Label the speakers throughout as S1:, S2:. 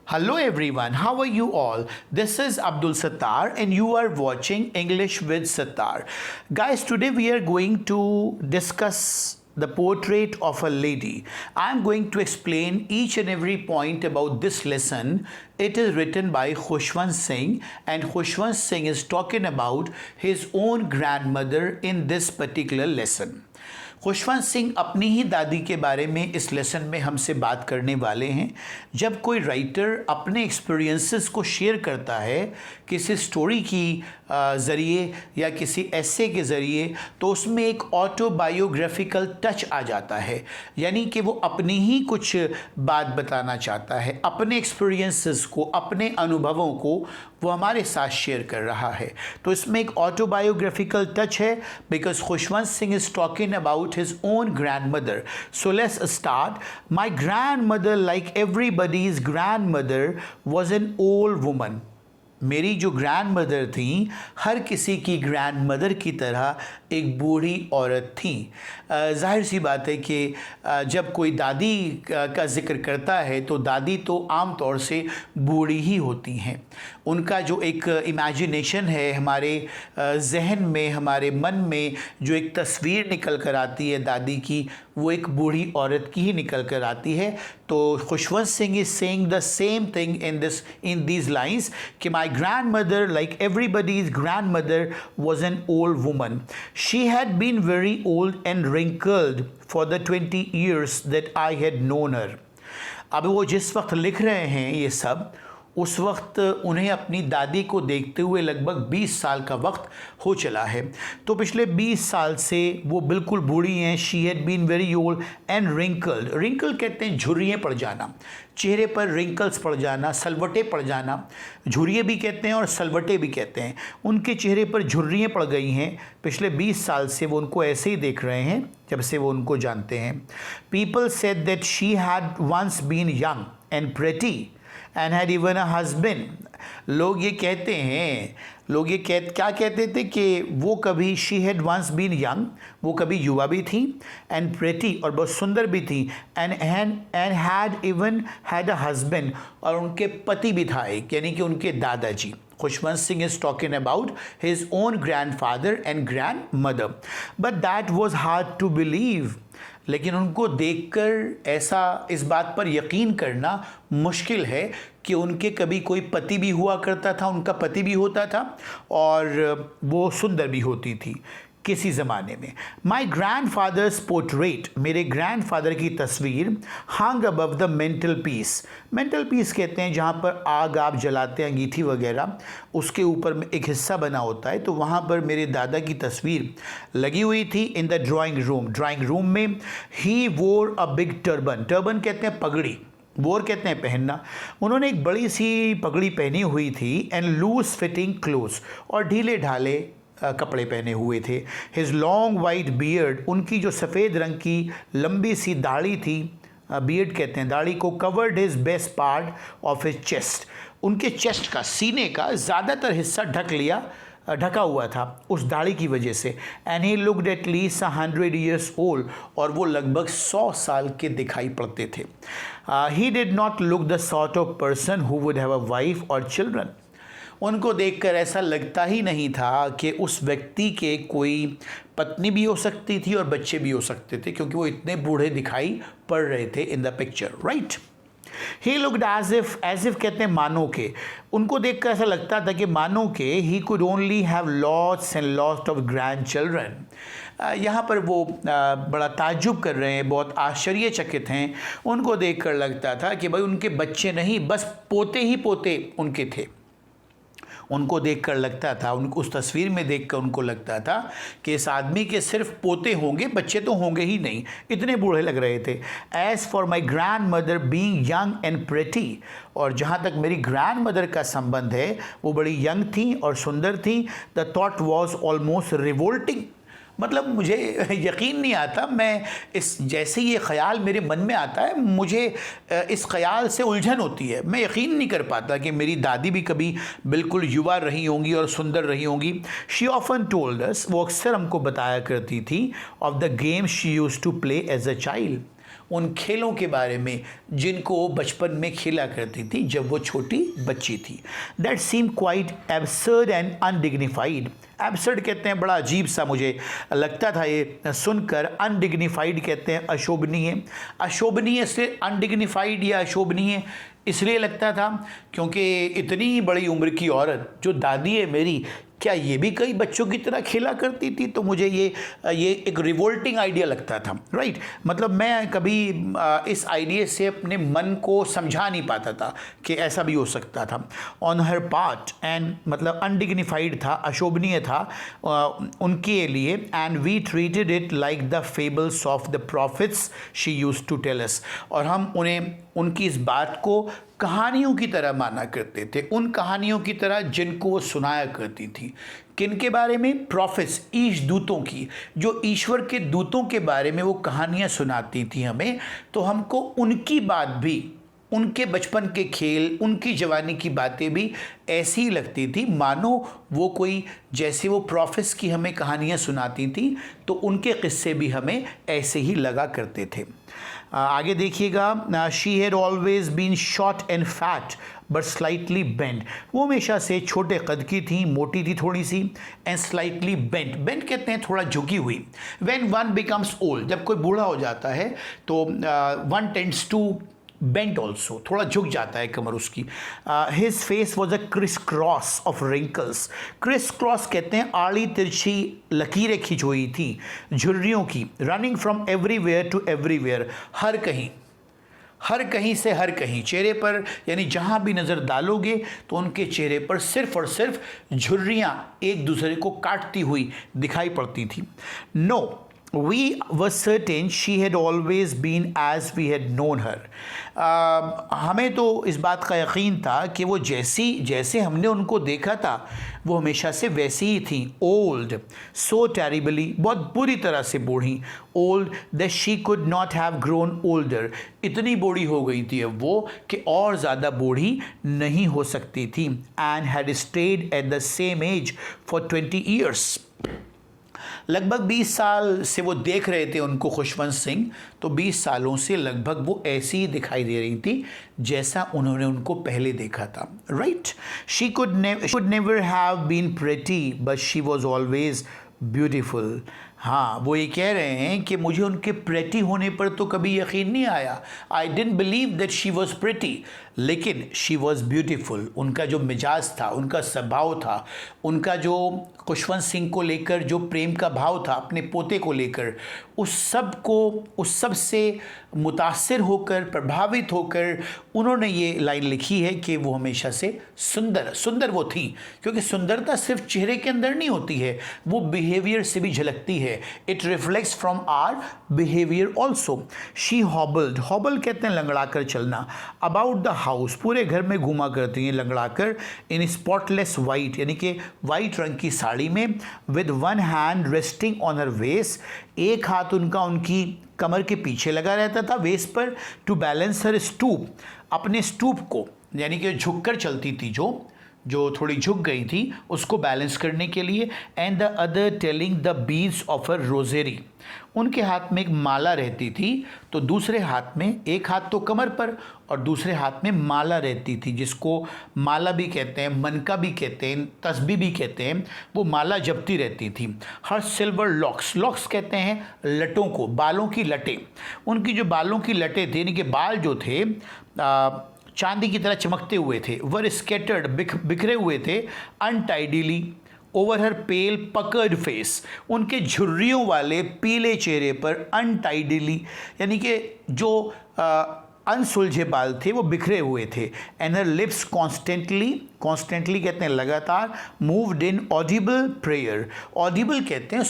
S1: Hello everyone, how are you all? This is Abdul Sattar and you are watching English with Sattar. Guys, today we are going to discuss the portrait of a lady. I am going to explain each and every point about this lesson. It is written by Khushwant Singh and Khushwant Singh is talking about his own grandmother in this particular lesson. Khushwant Singh अपनी ही दादी के बारे में इस lesson में हमसे बात करने वाले हैं। जब कोई राइटर अपने एक्सपीरियंसेस को शेयर करता है किसी स्टोरी की ज़रिए या किसी ऐसे के ज़रिए, तो उसमें एक ऑटोबायोग्राफिकल टच आ जाता है, यानी कि वो अपनी ही कुछ बात बताना चाहता है, अपने एक्सपीरियंसेस को, अपने अनुभवों को वो हमारे साथ शेयर कर रहा है। तो इसमें एक ऑटोबायोग्राफिकल टच है because Khushwant Singh is talking about his own grandmother. So let's start. My grandmother, like everybody's grandmother, was an old woman. मेरी जो ग्रैंड मदर थी हर किसी की ग्रैंड मदर की तरह एक बूढ़ी औरत थी। जाहिर सी बात है कि जब कोई दादी का जिक्र करता है तो दादी तो आम तौर से बूढ़ी ही होती हैं। उनका जो एक इमेजिनेशन है हमारे जहन में, हमारे मन में जो एक तस्वीर निकल कर आती है दादी की, वो एक बूढ़ी औरत की ही निकल कर आती है। तो Khushwant Singh is saying the same thing in these lines कि माई grandmother, like everybody's grandmother, was an old woman. She had been very old and wrinkled for the 20 years that I had known her. अब वो जिस वक्त लिख रहे हैं ये सब, उस वक्त उन्हें अपनी दादी को देखते हुए लगभग 20 साल का वक्त हो चला है। तो पिछले 20 साल से वो बिल्कुल बूढ़ी हैं। She had been very old and wrinkled. Wrinkle कहते हैं झुर्रियाँ पड़ जाना, चेहरे पर रिंकल्स पड़ जाना, सलवटें पड़ जाना। झुर्रियाँ भी कहते हैं और सलवटें भी कहते हैं। उनके चेहरे पर झुर्रियाँ पड़ गई हैं। पिछले 20 साल से वो उनको ऐसे ही देख रहे हैं जब से वो उनको जानते हैं। People said that she had once been young and pretty and had even a husband. लोग ये कहते हैं, क्या कहते थे कि वो कभी she had once been young, वो कभी युवा भी थी, and pretty और बहुत सुंदर भी थी, and had even had a husband और उनके पति भी था एक, यानी कि उनके दादाजी। Khushwant Singh is talking about his own grandfather and grandmother, but that was hard to believe. लेकिन उनको देखकर ऐसा इस बात पर यकीन करना मुश्किल है कि उनके कभी कोई पति भी हुआ करता था, उनका पति भी होता था और वो सुंदर भी होती थी किसी ज़माने में। माई ग्रैंड फादर्स पोर्ट्रेट, मेरे ग्रैंड फादर की तस्वीर, hung above the mantelpiece. Mantelpiece कहते हैं जहाँ पर आग आप जलाते हैं, अंगीठी वगैरह, उसके ऊपर में एक हिस्सा बना होता है, तो वहाँ पर मेरे दादा की तस्वीर लगी हुई थी इन द ड्राइंग रूम में। ही वोर अ बिग टर्बन, टर्बन कहते हैं पगड़ी, वोर कहते हैं पहनना। उन्होंने एक बड़ी सी पगड़ी पहनी हुई थी एंड लूज फिटिंग क्लोथ्स, और ढीले ढाले कपड़े पहने हुए थे। हिज लॉन्ग वाइट बियर्ड, उनकी जो सफ़ेद रंग की लंबी सी दाढ़ी थी, बियर्ड कहते हैं दाढ़ी को, covered his best part of his chest, उनके चेस्ट का, सीने का ज़्यादातर हिस्सा ढका हुआ था उस दाढ़ी की वजह से। And he looked at least 100 years old, और वो लगभग 100 साल के दिखाई पड़ते थे। He did not look the sort of person who would have a wife और चिल्ड्रन। उनको देखकर ऐसा लगता ही नहीं था कि उस व्यक्ति के कोई पत्नी भी हो सकती थी और बच्चे भी हो सकते थे, क्योंकि वो इतने बूढ़े दिखाई पड़ रहे थे in the picture, right. He looked as if कहते हैं मानो के, उनको देखकर ऐसा लगता था कि मानो के he could only have lots and lots of grand children. यहाँ पर वो बड़ा ताज्जुब कर रहे हैं, बहुत आश्चर्यचकित हैं। उनको देखकर लगता था कि भाई उनके बच्चे नहीं, बस पोते ही पोते उनके थे। उनको देखकर लगता था, उनको उस तस्वीर में देखकर उनको लगता था कि इस आदमी के सिर्फ पोते होंगे, बच्चे तो होंगे ही नहीं, इतने बूढ़े लग रहे थे। As for my grand mother being young and pretty, और जहाँ तक मेरी ग्रैंड मदर का संबंध है वो बड़ी यंग थी और सुंदर थी। The thought was almost revolting, मतलब मुझे यकीन नहीं आता, मैं इस जैसे ये ख़याल मेरे मन में आता है मुझे इस ख़याल से उलझन होती है। मैं यकीन नहीं कर पाता कि मेरी दादी भी कभी बिल्कुल युवा रही होंगी और सुंदर रही होंगी। शी ऑफन टोल्ड अस, वो अक्सर हमको बताया करती थी, of the game she used to play as a child, उन खेलों के बारे में जिनको वो बचपन में खेला करती थी जब वो छोटी बच्ची थी। That seem quite absurd and undignified. Absurd कहते हैं बड़ा अजीब सा मुझे लगता था ये सुनकर। अनडिग्निफाइड कहते हैं अशोभनीय। अशोभनीय से अनडिग्निफाइड या अशोभनीय इसलिए लगता था क्योंकि इतनी बड़ी उम्र की औरत जो दादी है मेरी, क्या ये भी कई बच्चों की तरह खेला करती थी? तो मुझे ये एक रिवोल्टिंग आइडिया लगता था, राइट। मतलब मैं कभी इस आइडिया से अपने मन को समझा नहीं पाता था कि ऐसा भी हो सकता था। ऑन हर पार्ट, एंड मतलब अनडिग्निफाइड था, अशोभनीय था उनके लिए। And we treated it like the fables of the prophets she used to tell us. और हम उन्हें उनकी इस बात को कहानियों की तरह माना करते थे, उन कहानियों की तरह जिनको वो सुनाया करती थी। किन के बारे में? प्रॉफिट्स, ईश दूतों की। जो ईश्वर के दूतों के बारे में वो कहानियाँ सुनाती थी हमें, तो हमको उनकी बात भी, उनके बचपन के खेल, उनकी जवानी की बातें भी ऐसी ही लगती थी मानो वो कोई, जैसे वो प्रॉफिट्स की हमें कहानियाँ सुनाती थी तो उनके किस्से भी हमें ऐसे ही लगा करते थे। आगे देखिएगा, she had always been short and fat but slightly bend. वो हमेशा से छोटे कद की थी, मोटी थी थोड़ी सी, एंड स्लाइटली बेंड। बेंड कहते हैं थोड़ा झुकी हुई। व्हेन वन बिकम्स ओल्ड, जब कोई बूढ़ा हो जाता है तो one tends to bent also, थोड़ा झुक जाता है कमर उसकी। His face was a criss cross of wrinkles. Criss cross कहते हैं आड़ी तिरछी लकीरें खिंच हुई थी, झुर्रियों की। Running from everywhere to everywhere, हर कहीं, हर कहीं से हर कहीं, चेहरे पर, यानी जहाँ भी नज़र डालोगे तो उनके चेहरे पर सिर्फ और सिर्फ झुर्रियाँ एक दूसरे को काटती हुई दिखाई पड़ती थी। No, we were certain she had always been as we had known her. हमें तो इस बात का यकीन था कि वो जैसे हमने उनको देखा था वो हमेशा से वैसी ही थी। ओल्ड, सो टेरिबली, बहुत बुरी तरह से बूढ़ी। Old that she could not have grown older, इतनी बूढ़ी हो गई थी अब वो कि और ज़्यादा बूढ़ी नहीं हो सकती थी। And had stayed at the same age for 20 years. लगभग 20 साल से वो देख रहे थे उनको, खुशवंत सिंह, तो 20 सालों से लगभग वो ऐसी ही दिखाई दे रही थी जैसा उन्होंने उनको पहले देखा था, right. She could never have been pretty but she was always beautiful. हाँ, वो ये कह रहे हैं कि मुझे उनके प्रेटी होने पर तो कभी यकीन नहीं आया। I didn't believe that she was pretty, लेकिन शी वॉज ब्यूटीफुल। उनका जो मिजाज था, उनका स्वभाव था, उनका जो खुशवंत सिंह को लेकर जो प्रेम का भाव था, अपने पोते को लेकर, उस सब से मुतासिर होकर, प्रभावित होकर उन्होंने ये लाइन लिखी है कि वो हमेशा से सुंदर वो थी। क्योंकि सुंदरता सिर्फ चेहरे के अंदर नहीं होती है, वो बिहेवियर से भी झलकती है। It reflects from our behaviour also. She hobbled, hobble कहते हैं लंगड़ा कर चलना। अबाउट द हाउस, पूरे घर में घूमा करती हैं लंगड़ा कर। इन स्पॉटलेस वाइट, यानी कि वाइट रंग की साड़ी में। With one hand resting on her waist, एक हाथ उनका उनकी कमर के पीछे लगा रहता था, वेस्ट पर। टू बैलेंस हर स्टूप, अपने स्टूप को, यानी कि झुक कर चलती थी, जो थोड़ी झुक गई थी, उसको बैलेंस करने के लिए। And the other telling the beads of a rosary, उनके हाथ में एक माला रहती थी, तो दूसरे हाथ में, एक हाथ तो कमर पर और दूसरे हाथ में माला रहती थी, जिसको माला भी कहते हैं, मनका भी कहते हैं, तस्बीह भी कहते हैं। वो माला जपती रहती थी। हर सिल्वर लॉक्स, लॉक्स कहते हैं लटों को, बालों की लटें। उनकी जो बालों की लटें थे, यानी कि बाल जो थे चांदी की तरह चमकते हुए थे। वर स्कैटर्ड, बिखरे हुए थे। अनटाइडीली ओवर हर पेल पकर्ड फेस, उनके झुर्रियों वाले पीले चेहरे पर अनटाइडली, यानी कि जो अनसुलझे बाल थे वो बिखरे हुए थे। एंड हर लिप्स कॉन्स्टेंटली कहते हैं लगातार। Moved in Audible prayer, Audible कहते हैं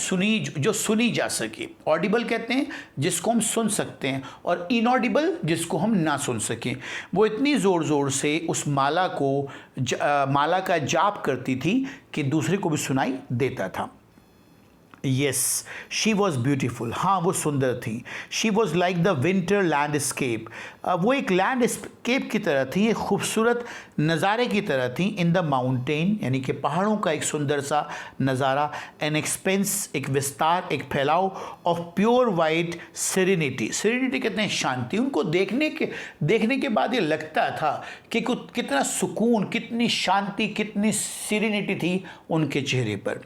S1: जो सुनी जा सके। ऑडिबल कहते हैं जिसको हम सुन सकते हैं, और इनऑडिबल जिसको हम ना सुन सकें। वो इतनी ज़ोर से उस माला का जाप करती थी कि दूसरे को भी सुनाई देता था। यस, शी वॉज ब्यूटिफुल, हाँ वो सुंदर थी। She was like the winter landscape, वो एक लैंडस्केप की तरह थी, एक खूबसूरत नज़ारे की तरह थी। इन द माउंटेन, यानी कि पहाड़ों का एक सुंदर सा नज़ारा। एन एक्सपेंस, एक विस्तार, एक फैलाव of pure white serenity. Serenity कहते हैं शांति। उनको देखने के बाद ये लगता था कि कितना सुकून, कितनी शांति, कितनी सेरेनिटी थी उनके चेहरे पर।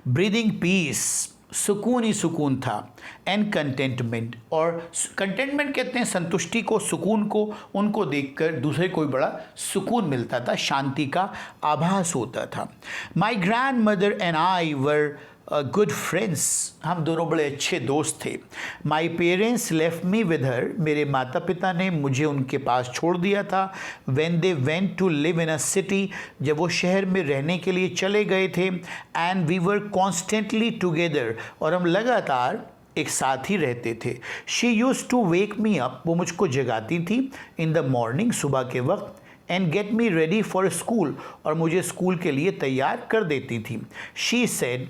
S1: ब्रीदिंग पीस, सुकून ही सुकून था। एंड कंटेंटमेंट, और कंटेंटमेंट कहते हैं संतुष्टि को, सुकून को। उनको देखकर दूसरे को भी बड़ा सुकून मिलता था, शांति का आभास होता था। My grand mother and I were good friends, हम दोनों बड़े अच्छे दोस्त थे। My parents left me with her, मेरे माता पिता ने मुझे उनके पास छोड़ दिया था। When they went to live in a city, जब वो शहर में रहने के लिए चले गए थे। And we were constantly together, और हम लगातार एक साथ ही रहते थे। She use to wake me up, वो मुझको जगाती थी इन द मॉर्निंग, सुबह के वक्त। And get me ready for school, और मुझे स्कूल के लिए तैयार कर देती थी। She said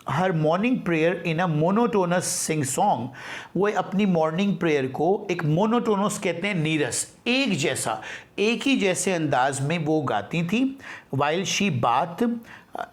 S1: her morning prayer in a monotonous sing song, वो अपनी मॉर्निंग प्रेयर को एक मोनोटोनस कहते हैं, नीरस, एक जैसा, एक ही जैसे अंदाज में वो गाती थी। While she bath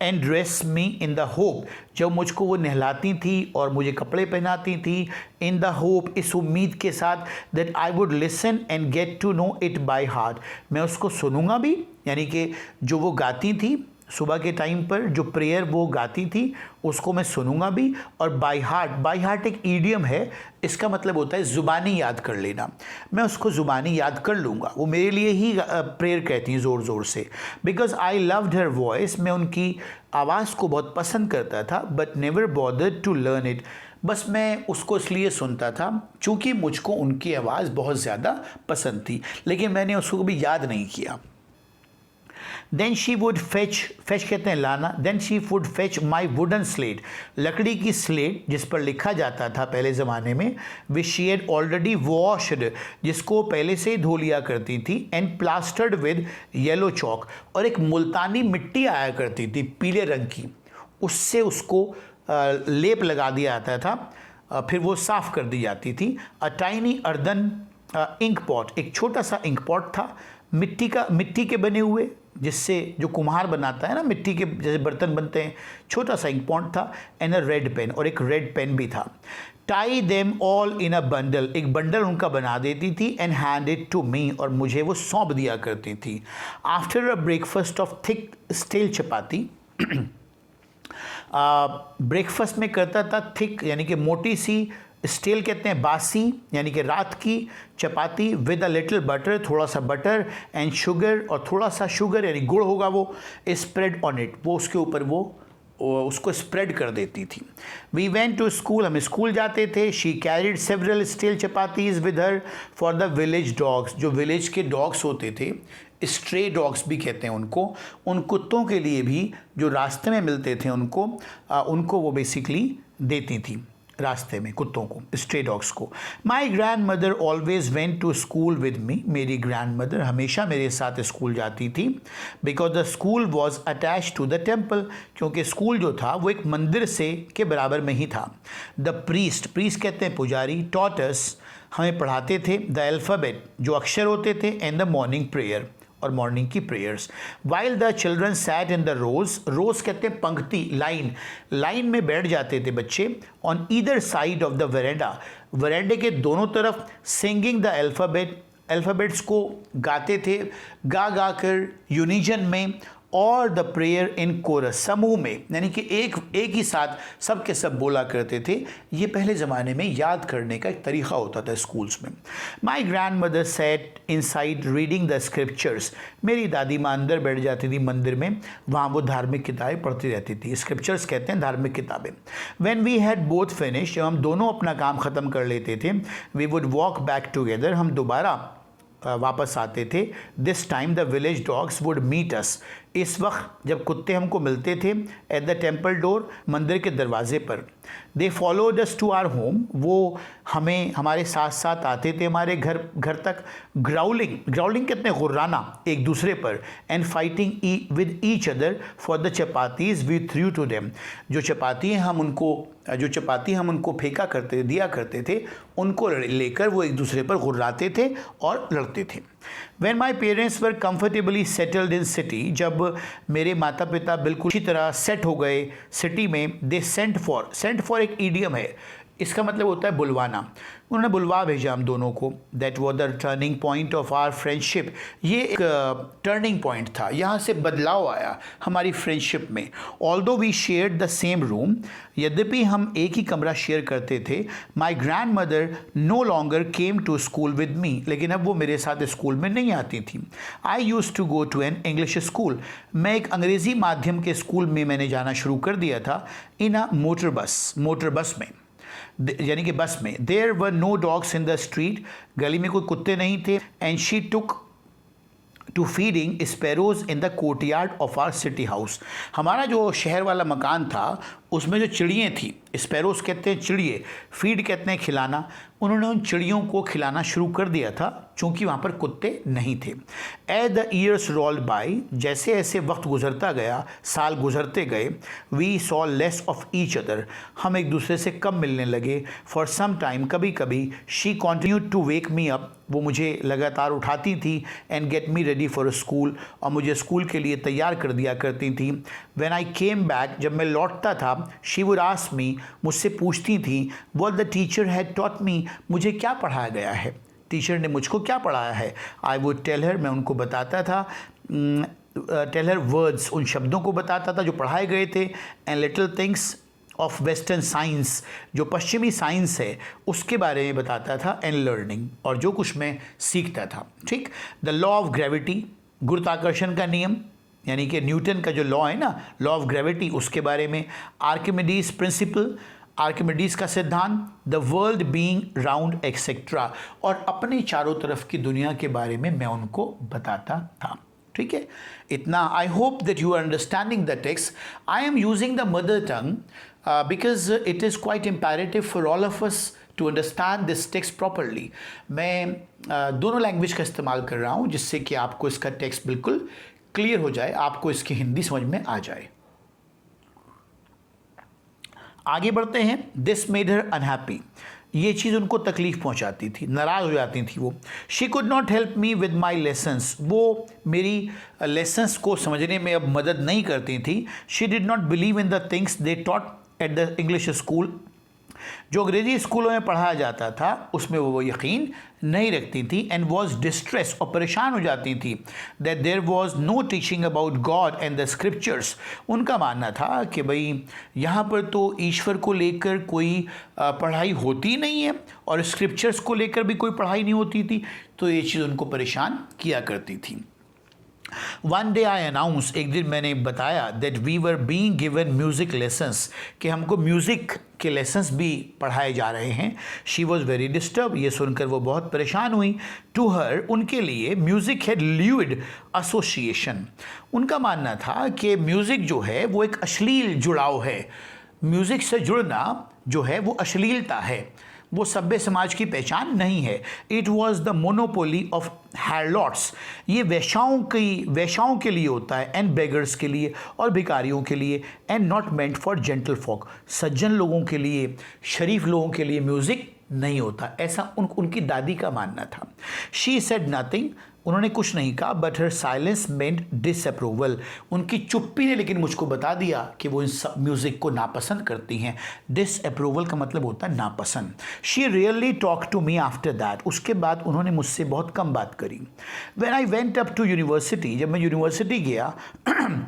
S1: and dress me in the hope, जब मुझको वो नहलाती थी और मुझे कपड़े पहनाती थी। इन द होप, इस उम्मीद के साथ, that I would listen and get to know it by heart, मैं उसको सुनूंगा भी, यानी कि जो वो गाती थी सुबह के टाइम पर, जो प्रेयर वो गाती थी उसको मैं सुनूंगा भी, और बाय हार्ट एक ईडियम है, इसका मतलब होता है ज़ुबानी याद कर लेना। मैं उसको ज़ुबानी याद कर लूँगा, वो मेरे लिए ही प्रेयर कहती हैं ज़ोर ज़ोर से। Because I loved her voice, मैं उनकी आवाज़ को बहुत पसंद करता था। But never bothered to learn it, बस मैं उसको इसलिए सुनता था चूँकि मुझको उनकी आवाज़ बहुत ज़्यादा पसंद थी, लेकिन मैंने उसको कभी याद नहीं किया। देन शी वुड फेच कहते हैं लाना। Then she would fetch my wooden slate, लकड़ी की स्लेट जिस पर लिखा जाता था पहले ज़माने में, which she had already washed, जिसको पहले से ही धो लिया करती थी। एंड प्लास्टर्ड विद येलो चौक, और एक मुल्तानी मिट्टी आया करती थी पीले रंग की, उससे उसको लेप लगा दिया जाता था, फिर वो साफ़ कर दी जाती थी। A tiny earthen ink pot, एक छोटा सा इंक पॉट था, मिट्टी के बने हुए, जिससे जो कुम्हार बनाता है ना, मिट्टी के जैसे बर्तन बनते हैं, छोटा सा इंक पॉट था। एंड अ रेड पेन, और एक रेड पेन भी था। Tie them all in a bundle, एक बंडल उनका बना देती थी। And hand it to me, और मुझे वो सौंप दिया करती थी। After a breakfast of thick stale chapati, breakfast में करता था थिक, यानी कि मोटी सी, स्टील कहते हैं बासी, यानी कि रात की चपाती, विद अ लिटिल बटर, थोड़ा सा बटर, एंड शुगर, और थोड़ा सा शुगर यानी गुड़ होगा, वो स्प्रेड ऑन इट, वो उसके ऊपर वो उसको स्प्रेड कर देती थी। वी वेंट टू स्कूल, हम स्कूल जाते थे। She carried several steel chapatis with her for the village dogs, जो विलेज के डॉग्स होते थे, स्ट्रे डॉग्स भी कहते हैं उनको, उन कुत्तों के लिए भी जो रास्ते में मिलते थे उनको वो बेसिकली देती थी, रास्ते में कुत्तों को, स्ट्रे डॉग्स को। My grandmother always went to school with me, मेरी ग्रैंड मदर हमेशा मेरे साथ स्कूल जाती थी। Because the school was attach to the temple, क्योंकि स्कूल जो था वो एक मंदिर से के बराबर में ही था। द प्रीस्ट कहते हैं पुजारी, टॉट अस, हमें पढ़ाते थे, द अल्फ़ाबेट, जो अक्षर होते थे, एंड द मॉर्निंग प्रेयर, और मॉर्निंग की prayers. While the children sat in the rows कहते हैं पंक्ति, लाइन में बैठ जाते थे बच्चे। On either side of the वरेंडे के दोनों तरफ, सिंगिंग द अल्फ़ाबेट्स को गाते थे, गा कर यूनिजन में, और द प्रेयर इन कोरस, समूह में, यानी कि एक ही साथ सब के सब बोला करते थे। ये पहले ज़माने में याद करने का एक तरीक़ा होता था स्कूल्स में। My grand mother said inside reading the scriptures, मेरी दादी माँ अंदर बैठ जाती थी मंदिर में, वहाँ वो धार्मिक किताबें पढ़ती रहती थी। स्क्रिप्चर्स कहते हैं धार्मिक किताबें। When we had both finish, जब हम दोनों अपना काम ख़त्म कर लेते थे, we would walk back together, हम दोबारा वापस आते थे। This time the village dogs would meet us, इस वक्त जब कुत्ते हमको मिलते थे एट द टेम्पल डोर, मंदिर के दरवाजे पर, they followed us to our home, वो हमें हमारे साथ साथ आते थे हमारे घर तक, ग्राउलिंग, ग्राउलिंग कहते हैं गुर्राना एक दूसरे पर, and fighting with each other for the chapatis we threw to them, जो चपाती हम उनको फेंका करते दिया करते थे, उनको लेकर वो एक दूसरे पर गुर्राते थे और लड़ते थे। When my parents were comfortably settled in city, जब मेरे माता पिता बिल्कुल अच्छी तरह सेट हो गए सिटी में, they sent for एक ईडियम है, इसका मतलब होता है बुलवाना, उन्होंने बुलवा भेजा हम दोनों को। That was the turning point of our friendship, ये एक टर्निंग पॉइंट था, यहाँ से बदलाव आया हमारी फ्रेंडशिप में। Although we shared the same room, यद्यपि हम एक ही कमरा शेयर करते थे, my grandmother no longer came to school with me, लेकिन अब वो मेरे साथ स्कूल में नहीं आती थी। I use to go to an English school, मैं एक अंग्रेज़ी माध्यम के स्कूल में मैंने जाना शुरू कर दिया था, इन अ मोटर बस में, यानी कि बस में। There were no dogs in the street, गली में कोई कुत्ते नहीं थे। And she took to feeding sparrows in the courtyard of our city house, हमारा जो शहर वाला मकान था उसमें जो चिड़ियाँ थी, स्पैरोज कहते हैं चिड़िए, फीड कहते हैं खिलाना, उन्होंने उन चिड़ियों को खिलाना शुरू कर दिया था चूँकि वहाँ पर कुत्ते नहीं थे। As the years rolled by, जैसे ऐसे वक्त गुजरता गया, साल गुजरते गए, we saw less of each other, हम एक दूसरे से कम मिलने लगे। फॉर सम टाइम, कभी कभी, she continued to wake me up, वो मुझे लगातार उठाती थी, and get me ready for school, और मुझे स्कूल के लिए तैयार कर दिया करती थी। व्हेन आई केम बैक, जब मैं लौटता था, शी वुड आस्क मी, मुझसे पूछती थी, what the teacher had taught me, मुझे क्या पढ़ाया गया है, टीचर ने मुझको क्या पढ़ाया है। आई वुड टेल हर, मैं उनको बताता था, टेल हर वर्ड्स, उन शब्दों को बताता था जो पढ़ाए गए थे, and little things of western science, जो पश्चिमी साइंस है उसके बारे में बताता था, एंड लर्निंग, और जो कुछ मैं सीखता था। ठीक, द लॉ ऑफ ग्रेविटी, गुरुत्वाकर्षण का नियम, यानी कि न्यूटन का जो लॉ है ना, लॉ ऑफ ग्रेविटी, उसके बारे में। आर्किमिडीज प्रिंसिपल, आर्किमिडीज का सिद्धांत। The world being round etcetera, और अपने चारों तरफ की दुनिया के बारे में मैं उनको बताता था। ठीक है, इतना। I hope that you are understanding the text. I am using the mother tongue because it is quite imperative for all of us to understand this text properly. मैं दोनों लैंग्वेज का इस्तेमाल कर रहा हूँ जिससे कि आपको इसका टेक्स्ट बिल्कुल क्लियर हो जाए, आपको इसकी हिंदी समझ में आ जाए। आगे बढ़ते हैं। दिस मेड हर अनहैप्पी, ये चीज़ उनको तकलीफ़ पहुंचाती थी, नाराज़ हो जाती थी वो। She could not help me with my lessons, वो मेरी लेसन्स को समझने में अब मदद नहीं करती थी। She did not believe in the things they taught at the English school, जो अंग्रेजी स्कूलों में पढ़ाया जाता था उसमें वो यकीन नहीं रखती थी। एंड वॉज डिस्ट्रेस, और परेशान हो जाती थी, that there was no teaching about God and the scriptures. उनका मानना था कि भाई यहाँ पर तो ईश्वर को लेकर कोई पढ़ाई होती नहीं है और स्क्रिप्चर्स को लेकर भी कोई पढ़ाई नहीं होती थी, तो ये चीज़ उनको परेशान किया करती थी। वन डे आई अनाउंस, एक दिन मैंने बताया, that we were being given music lessons, कि हमको म्यूज़िक के लेसन्स भी पढ़ाए जा रहे हैं। शी वॉज वेरी डिस्टर्ब, ये सुनकर वो बहुत परेशान हुई। टू हर, उनके लिए म्यूज़िक हैड ल्यूड एसोसिएशन, उनका मानना था कि म्यूज़िक जो है वो एक अश्लील जुड़ाव है, म्यूज़िक से जुड़ना जो है वो अश्लीलता है, वो सभ्य समाज की पहचान नहीं है। It was the monopoly of harlots, ये वैश्याओं के लिए होता है, एंड बेगर्स के लिए, और भिखारियों के लिए, and not meant for gentle folk, सज्जन लोगों के लिए, शरीफ लोगों के लिए म्यूज़िक नहीं होता, ऐसा उनकी दादी का मानना था। शी सेड नथिंग, उन्होंने कुछ नहीं कहा, but her silence meant disapproval, उनकी चुप्पी ने लेकिन मुझको बता दिया कि वो इन म्यूज़िक को नापसंद करती हैं। डिसअप्रूवल का मतलब होता है नापसंद। She really talk to me after that, उसके बाद उन्होंने मुझसे बहुत कम बात करी। When I went up to university, जब मैं यूनिवर्सिटी गया,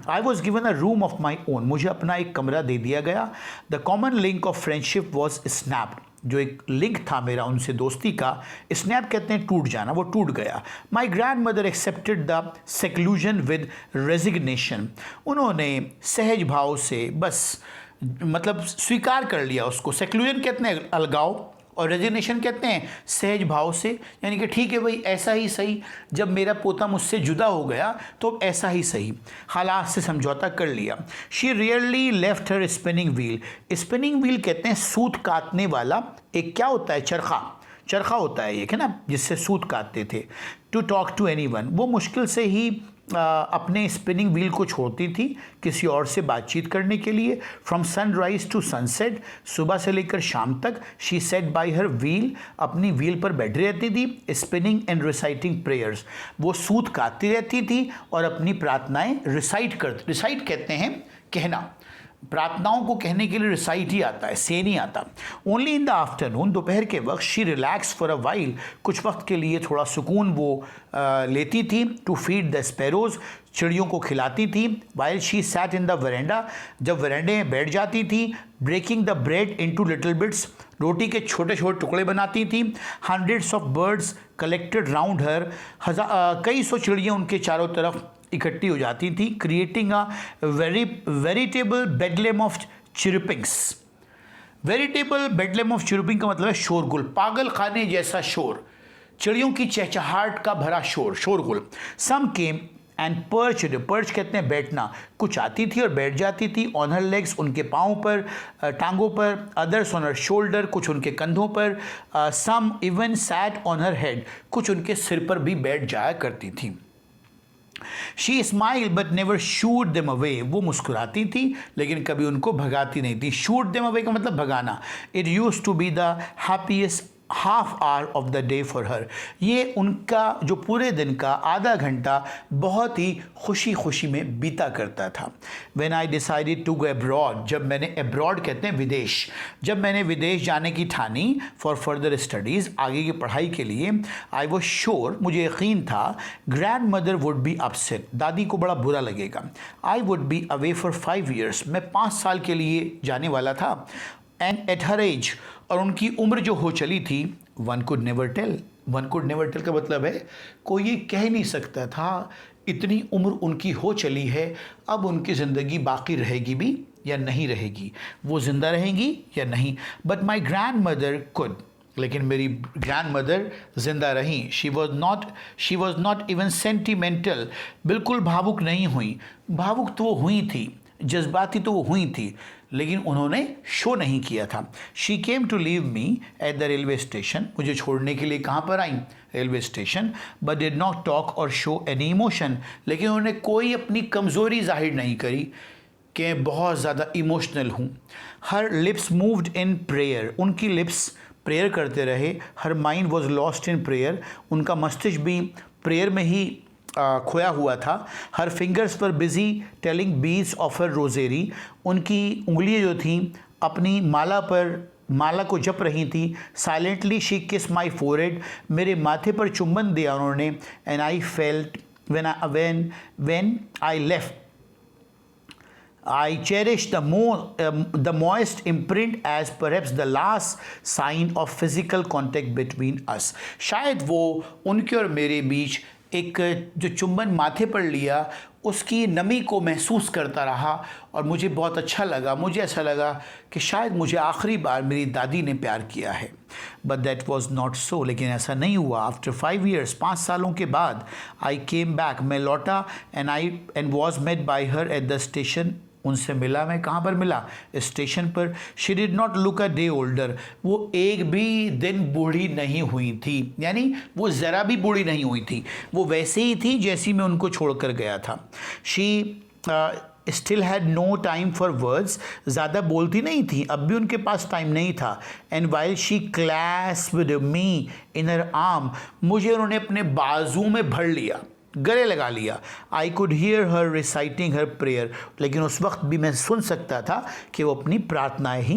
S1: I was given a room of my own, मुझे अपना एक कमरा दे दिया गया। The common link of friendship was snapped, जो एक लिंक था मेरा उनसे दोस्ती का, स्नैप कहते हैं टूट जाना, वो टूट गया। My grand mother accepted the seclusion with resignation, उन्होंने सहज भाव से बस मतलब स्वीकार कर लिया उसको। सेक्लूजन कहते हैं अलगाव, और रेजिग्नेशन कहते हैं सहज भाव से, यानी कि ठीक है भाई ऐसा ही सही, जब मेरा पोता मुझसे जुदा हो गया तो ऐसा ही सही, हालात से समझौता कर लिया। She rarely left her spinning wheel. Spinning wheel कहते हैं सूत काटने वाला एक क्या होता है, चरखा, चरखा होता है एक, है ना, जिससे सूत काटते थे। टू टॉक टू एनीवन, वो मुश्किल से ही अपने स्पिनिंग व्हील को छोड़ती थी किसी और से बातचीत करने के लिए। फ्रॉम सनराइज टू सनसेट, सुबह से लेकर शाम तक। She said bye her wheel, अपनी व्हील पर बैठी रहती थी। स्पिनिंग एंड रिसाइटिंग प्रेयर्स, वो सूत काटती रहती थी और अपनी प्रार्थनाएं रिसाइट कहते हैं कहना, प्रार्थनाओं को कहने के लिए रिसाइट ही आता है, से नहीं आता। ओनली इन द आफ्टरनून, दोपहर के वक्त। She relax for a while, कुछ वक्त के लिए थोड़ा सुकून वो लेती थी। टू फीड द स्पैरोज, चिड़ियों को खिलाती थी। While she sat in the veranda, जब वरेंडे में बैठ जाती थी। Breaking the bread into little bits, रोटी के छोटे छोटे टुकड़े बनाती थी। Hundreds of birds collected round her, कई सौ चिड़ियाँ उनके चारों तरफ इकट्ठी हो जाती थी। Creating a veritable bedlam of chirpings. Veritable bedlam of chirping का मतलब है शोरगुल, पागल खाने जैसा शोर, चिड़ियों की चहचहाट का भरा शोर, शोरगुल। सम केम एंड पर्च्ड, पर्च कहते हैं बैठना, कुछ आती थी और बैठ जाती थी। ऑन हर लेग्स, उनके पाँव पर, टांगों पर। अदर्स ऑन हर शोल्डर, कुछ उनके कंधों पर। Some even sat on her head, कुछ उनके सिर पर भी बैठ जाया करती थी। She smile but never shoot them away, वो मुस्कुराती थी लेकिन कभी उनको भगाती नहीं थी। शूट देम अवे का मतलब भगाना। It use to be the happiest half hour of the day for her, ये उनका जो पूरे दिन का आधा घंटा बहुत ही खुशी खुशी में बीता करता था। When I decided to go abroad, जब मैंने, अब्रॉड कहते हैं विदेश, जब मैंने विदेश जाने की ठानी फॉर फर्दर स्टडीज़, आगे की पढ़ाई के लिए। आई वॉज श्योर, मुझे यकीन था, grand mother would be upset, दादी को बड़ा बुरा लगेगा। I would be away for 5 years, मैं 5 साल के लिए जाने वाला था। एंड एट हर एज, और उनकी उम्र जो हो चली थी, one could never tell, one could never tell का मतलब है कोई ये कह नहीं सकता था, इतनी उम्र उनकी हो चली है, अब उनकी ज़िंदगी बाकी रहेगी भी या नहीं रहेगी, वो ज़िंदा रहेंगी या नहीं। But my grand mother could, लेकिन मेरी ग्रैंड मदर जिंदा रहीं। She was not even sentimental, बिल्कुल भावुक नहीं हुई। भावुक तो वो हुई थी, जज्बाती तो वो हुई थी, लेकिन उन्होंने शो नहीं किया था। She came to leave me at the railway station, मुझे छोड़ने के लिए कहाँ पर आई, railway station. But did not talk or show any emotion, लेकिन उन्होंने कोई अपनी कमज़ोरी जाहिर नहीं करी कि बहुत ज़्यादा इमोशनल हूँ। Her lips moved in prayer, उनकी लिप्स प्रेयर करते रहे। Her mind was lost in prayer, उनका मस्तिष्क भी प्रेयर में ही खोया हुआ था। Her fingers were busy telling beads of her rosary, उनकी उंगलियां जो थीं अपनी माला को जप रही थी। साइलेंटली शी किस माई फोरहेड, मेरे माथे पर चुंबन दिया उन्होंने। And I felt when I left, I cherish the moist imprint as perhaps the last sign of physical contact between us. शायद वो उनके और मेरे बीच एक जो चुंबन माथे पर लिया, उसकी नमी को महसूस करता रहा और मुझे बहुत अच्छा लगा। मुझे ऐसा लगा कि शायद मुझे आखिरी बार मेरी दादी ने प्यार किया है। But that was not so, लेकिन ऐसा नहीं हुआ। आफ्टर 5 years, 5 सालों के बाद, आई केम बैक, मैं लौटा। And was met by her at the station, उनसे मिला मैं। कहाँ पर मिला, स्टेशन पर। She did not look a day older, वो एक भी दिन बूढ़ी नहीं हुई थी, यानी वो ज़रा भी बूढ़ी नहीं हुई थी, वो वैसे ही थी जैसी मैं उनको छोड़कर गया था। She still had no time for words, ज़्यादा बोलती नहीं थी, अब भी उनके पास टाइम नहीं था। And while she clasped me in her arm, मुझे उन्होंने अपने बाजू में भर लिया, गले लगा लिया। I could hear her reciting her prayer, लेकिन उस वक्त भी मैं सुन सकता था कि वो अपनी प्रार्थनाएं ही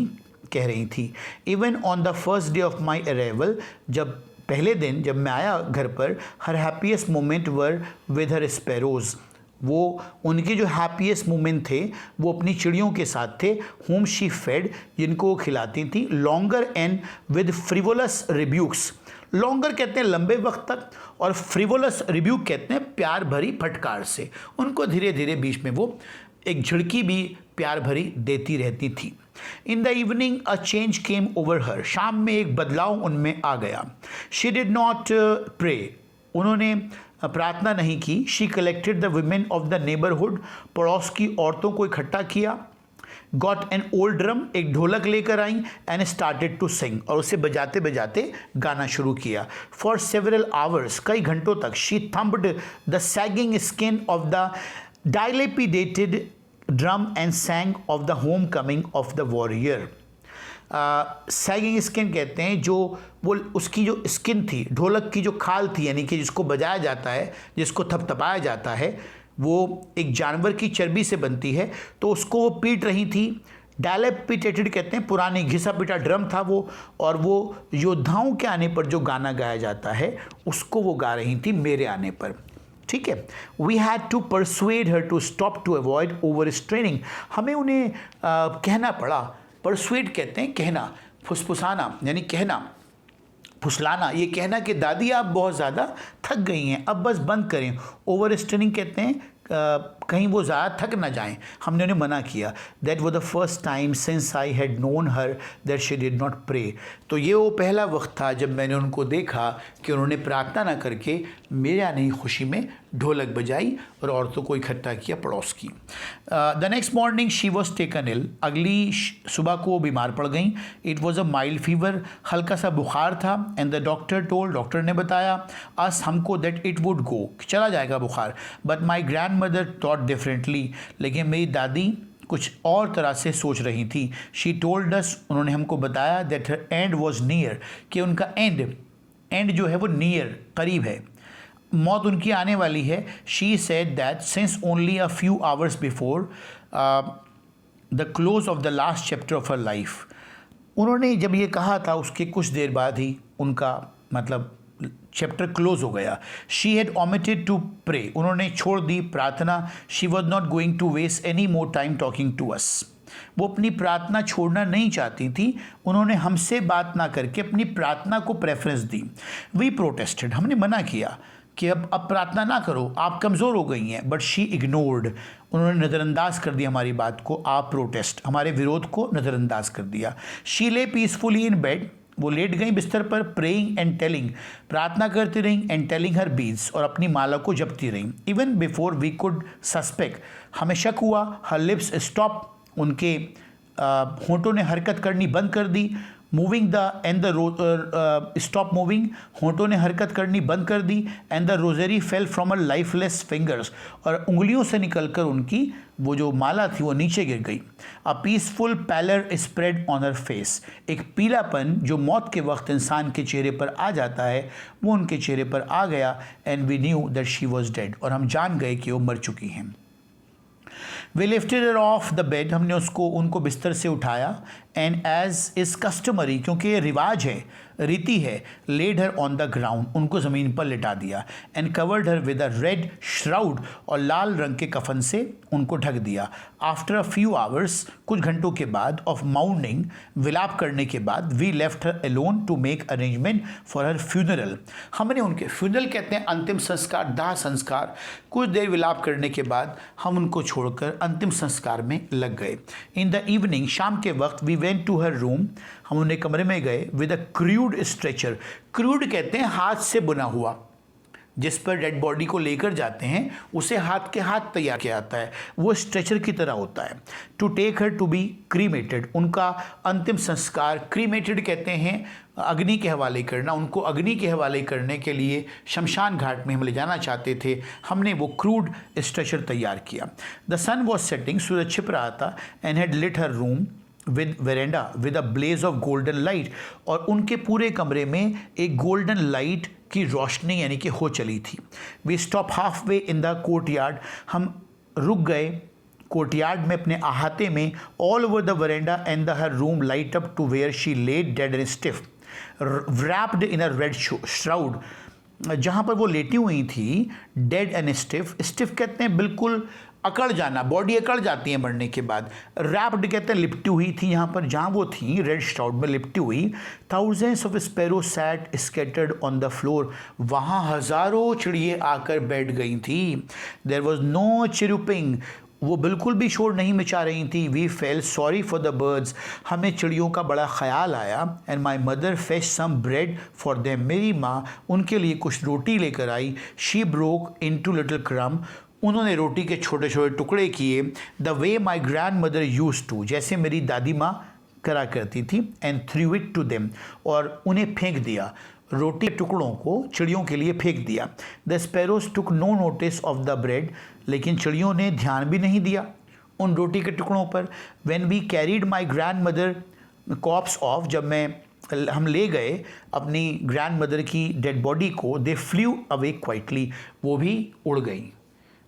S1: कह रही थी। Even on the first day of my arrival, जब पहले दिन जब मैं आया घर पर, her happiest moment were with her sparrows, वो उनके जो हैप्पीएस्ट मोमेंट थे वो अपनी चिड़ियों के साथ थे। होम शी फेड, जिनको वो खिलाती थी। Longer and with frivolous रिब्यूक्स, longer कहते हैं लंबे वक्त तक, और फ्रिवोलस रिब्यूक कहते हैं प्यार भरी फटकार से। उनको धीरे धीरे बीच में वो एक झिड़की भी प्यार भरी देती रहती थी। In the evening a change came over हर, शाम में एक बदलाव उनमें आ गया। शी डिड नॉट प्रे, उन्होंने प्रार्थना नहीं की। She collected the women of the neighbourhood, पड़ोस की औरतों को इकट्ठा किया। गॉट एन ओल्ड ड्रम, एक ढोलक लेकर आई। एंड स्टार्टेड टू सिंग, और उसे बजाते बजाते गाना शुरू किया। फॉर सेवरल आवर्स, कई घंटों तक। She thumped the sagging skin of the dilapidated drum and sang of the homecoming of the warrior। Sagging skin कहते हैं जो वो उसकी जो स्किन थी, ढोलक की जो खाल थी, यानी कि जिसको बजाया जाता है, जिसको थपथपाया जाता है, वो एक जानवर की चर्बी से बनती है, तो उसको वो पीट रही थी। डायलेपिटेटेड कहते हैं पुरानी घिसा पिटा ड्रम था वो, और वो योद्धाओं के आने पर जो गाना गाया जाता है उसको वो गा रही थी मेरे आने पर। ठीक है। We had to persuade her to stop to avoid overstraining, हमें उन्हें कहना पड़ा। परसुएड कहते हैं कहना, फुसफुसाना यानी कहना, फुसलाना, ये कहना कि दादी आप बहुत ज़्यादा थक गई हैं, अब बस बंद करें। ओवर स्ट्रेनिंग कहते हैं कहीं वो ज़्यादा थक ना जाएं, हमने उन्हें मना किया। That was the first time since I had known her that she did not pray, तो ये वो पहला वक्त था जब मैंने उनको देखा कि उन्होंने प्रार्थना ना करके मेरे आने की खुशी में ढोलक बजाई और औरतों को इकट्ठा किया पड़ोस की। The next morning she was taken ill, अगली सुबह को वो बीमार पड़ गई। It was a mild fever, हल्का सा बुखार था। And the doctor told, doctor ने बताया अस हमको दैट इट वुड गो, चला जाएगा बुखार। But my grand mother thought differently, लेकिन मेरी दादी कुछ और तरह से सोच रही थी। शी टोल्ड अस, उन्होंने हमको बताया that her and was near, कि उनका एंड जो है वो नियर, करीब है, मौत उनकी आने वाली है। She said that since only a few hours before the close of the last chapter of her life, उन्होंने जब ये कहा था उसके कुछ देर बाद ही उनका मतलब चैप्टर क्लोज हो गया। She had omitted to pray, उन्होंने छोड़ दी प्रार्थना। She was not going to waste any more time talking to us, वो अपनी प्रार्थना छोड़ना नहीं चाहती थी। उन्होंने हमसे बात ना करके अपनी प्रार्थना को प्रेफरेंस दी। वी प्रोटेस्टेड, हमने मना किया कि अब प्रार्थना ना करो, आप कमज़ोर हो गई हैं। बट शी इग्नोर्ड, उन्होंने नज़रअंदाज कर दिया हमारी बात को, आप प्रोटेस्ट, हमारे विरोध को नज़रअंदाज कर दिया। शी ले पीसफुली इन बेड, वो लेट गई बिस्तर पर। प्रेइंग एंड टेलिंग, प्रार्थना करती रही। एंड टेलिंग हर बीड्स, और अपनी माला को जपती रही। Even before we could suspect, हमें शक हुआ। हर लिप्स स्टॉप, उनके होंठों ने हरकत करनी बंद कर दी। Moving the and the stop moving, होंठों ने हरकत करनी बंद कर दी। And the rosary fell from a lifeless fingers, और उंगलियों से निकलकर उनकी वो जो माला थी वो नीचे गिर गई। A peaceful pallor spread on her face, एक पीलापन जो मौत के वक्त इंसान के चेहरे पर आ जाता है वो उनके चेहरे पर आ गया। And we knew that she was dead, और हम जान गए कि वो मर चुकी हैं। We lifted her off the bed, हमने उनको बिस्तर से उठाया। एंड एज इज़ कस्टमरी, क्योंकि ये रिवाज है, रीति है, laid her on the ground, उनको ज़मीन पर लिटा दिया। And covered her with a red shroud, और लाल रंग के कफन से उनको ढक दिया। आफ्टर अ फ्यू आवर्स, कुछ घंटों के बाद, ऑफ माउंडिंग, विलाप करने के बाद, we left her alone to make arrangement for her funeral, हमने उनके फ्यूनरल कहते हैं अंतिम संस्कार, दाह संस्कार। कुछ देर विलाप करने के बाद हम उनको छोड़कर अंतिम संस्कार में लग गए। इन द इवनिंग, शाम के वक्त, we went to her room, हम उन्हें कमरे में गए। With a crude stretcher, crude कहते हैं हाथ से बुना हुआ, जिस पर डेड बॉडी को लेकर जाते हैं उसे हाथ के हाथ तैयार किया जाता है, वो स्ट्रेचर की तरह होता है। To take her to be cremated, उनका अंतिम संस्कार, क्रीमेटेड कहते हैं अग्नि के हवाले करना, उनको अग्नि के हवाले करने के लिए शमशान घाट में हम ले जाना चाहते थे। हमने वो क्रूड स्ट्रेचर तैयार किया। द सन वॉज सेटिंग, सूरज छिप रहा था। And had lit her room with verandah with a blaze of golden light, और उनके पूरे कमरे में एक गोल्डन लाइट की रोशनी यानी कि हो चली थी। We stop halfway in the courtyard, हम रुक गए कोर्टयार्ड में अपने अहाते में। All over the verandah and the her room light up to where she laid dead and stiff wrapped in a red shroud, जहाँ पर वो लेटी हुई थी, डेड एंड स्टिफ, स्टिफ कहते हैं बिल्कुल अकड़ जाना, बॉडी अकड़ जाती है मरने के बाद। रैप्ड कहते हैं लिपटी हुई थी, यहाँ पर जहाँ वो थी रेड श्राउड में लिपटी हुई। Thousands of sparrow sat scattered on the floor, वहाँ हज़ारों चिड़िए आकर बैठ गई थी। देयर वॉज नो चिरुपिंग, वो बिल्कुल भी शोर नहीं मचा रही थी। We fell sorry for the birds, हमें चिड़ियों का बड़ा ख्याल आया। And my mother fetch some bread for them, मेरी माँ उनके लिए कुछ रोटी लेकर आई। She broke into little crumb, उन्होंने रोटी के छोटे छोटे टुकड़े किए। The way my grandmother use to, जैसे मेरी दादी माँ करा करती थी। And threw it to them, और उन्हें फेंक दिया, रोटी के टुकड़ों को चिड़ियों के लिए फेंक दिया। The sparrows took no notice of the bread, लेकिन चिड़ियों ने ध्यान भी नहीं दिया उन रोटी के टुकड़ों पर। When we carried my grandmother corpse off, जब हम ले गए अपनी ग्रैंड मदर की डेड बॉडी को, दे फ्ल्यू अवे क्वाइटली, वो भी उड़ गई।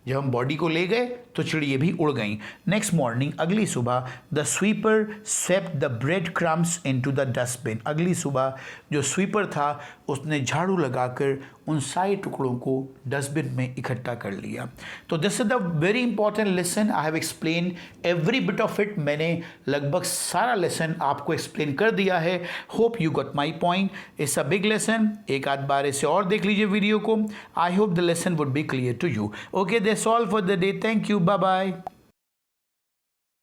S1: जब हम बॉडी को ले गए तो चिड़िया भी उड़ गई। नेक्स्ट मॉर्निंग, अगली सुबह, the sweeper swept the bread crumbs into the dustbin, अगली सुबह जो स्वीपर था उसने झाड़ू लगाकर उन सारे टुकड़ों को डस्टबिन में इकट्ठा कर लिया। तो this is the very important lesson, I have explain every bit of it, मैंने लगभग सारा लेसन आपको एक्सप्लेन कर दिया है। Hope you got my point. It's a big lesson, एक आध बार इसे और देख लीजिए वीडियो को। I hope the lesson would be clear to you. Okay, that's all for the day, thank you, bye bye.